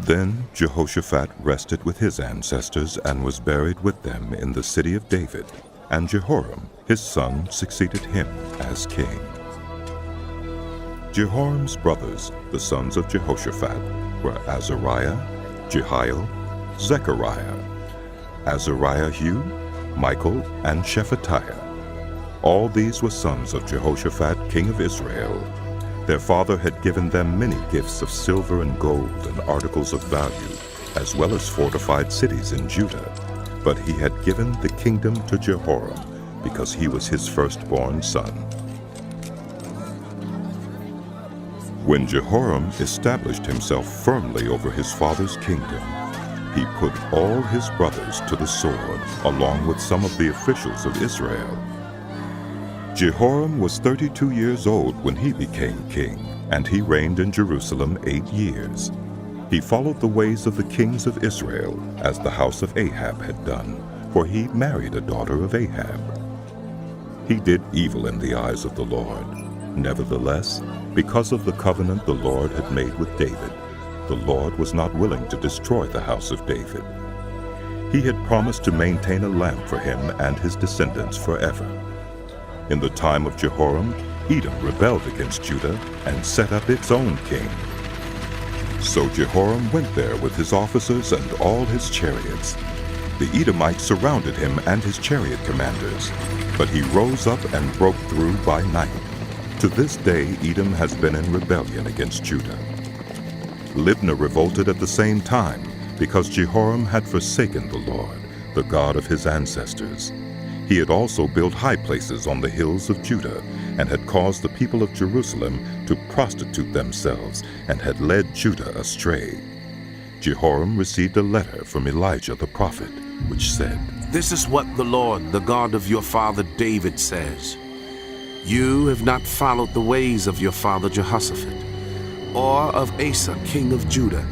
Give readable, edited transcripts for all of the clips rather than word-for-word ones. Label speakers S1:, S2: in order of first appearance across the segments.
S1: Then Jehoshaphat rested with his ancestors and was buried with them in the city of David, and Jehoram, his son, succeeded him as king. Jehoram's brothers, the sons of Jehoshaphat, were Azariah, Jehiel, Zechariah, Azariahu, Michael, and Shephatiah. All these were sons of Jehoshaphat, king of Israel. Their father had given them many gifts of silver and gold and articles of value, as well as fortified cities in Judah. But he had given the kingdom to Jehoram because he was his firstborn son. When Jehoram established himself firmly over his father's kingdom, he put all his brothers to the sword, along with some of the officials of Israel. Jehoram was 32 years old when he became king, and he reigned in Jerusalem 8 years. He followed the ways of the kings of Israel, as the house of Ahab had done, for he married a daughter of Ahab. He did evil in the eyes of the Lord. Nevertheless, because of the covenant the Lord had made with David, the Lord was not willing to destroy the house of David. He had promised to maintain a lamp for him and his descendants forever. In the time of Jehoram, Edom rebelled against Judah and set up its own king. So Jehoram went there with his officers and all his chariots. The Edomites surrounded him and his chariot commanders, but he rose up and broke through by night. To this day, Edom has been in rebellion against Judah. Libnah revolted at the same time because Jehoram had forsaken the Lord, the God of his ancestors. He had also built high places on the hills of Judah and had caused the people of Jerusalem to prostitute themselves and had led Judah astray. Jehoram received a letter from Elijah the prophet, which said,
S2: "This is what the Lord, the God of your father David, says. You have not followed the ways of your father Jehoshaphat, or of Asa, king of Judah,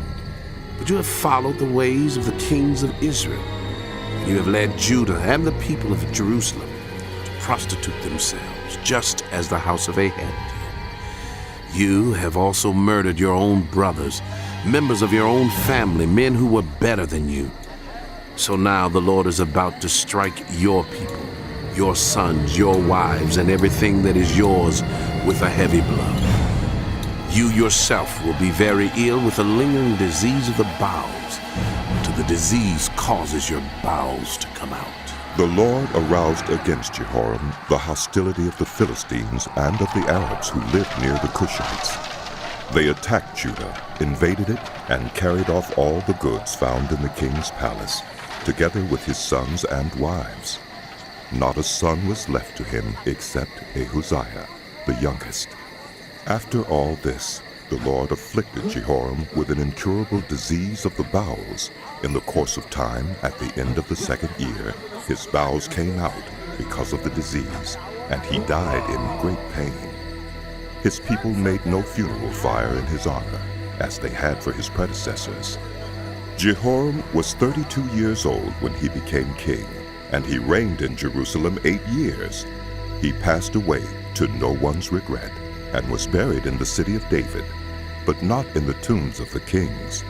S2: but you have followed the ways of the kings of Israel. You have led Judah and the people of Jerusalem to prostitute themselves, just as the house of Ahab did. You have also murdered your own brothers, members of your own family, men who were better than you. So now the Lord is about to strike your people, your sons, your wives, and everything that is yours with a heavy blow. You yourself will be very ill with a lingering disease of the bowels, until the disease causes your bowels to come out."
S1: The Lord aroused against Jehoram the hostility of the Philistines and of the Arabs who lived near the Cushites. They attacked Judah, invaded it, and carried off all the goods found in the king's palace, together with his sons and wives. Not a son was left to him except Ahaziah, the youngest. After all this, the Lord afflicted Jehoram with an incurable disease of the bowels. In the course of time, at the end of the 2nd year, his bowels came out because of the disease, and he died in great pain. His people made no funeral fire in his honor, as they had for his predecessors. Jehoram was 32 years old when he became king, and he reigned in Jerusalem 8 years. He passed away to no one's regret, and was buried in the city of David, but not in the tombs of the kings.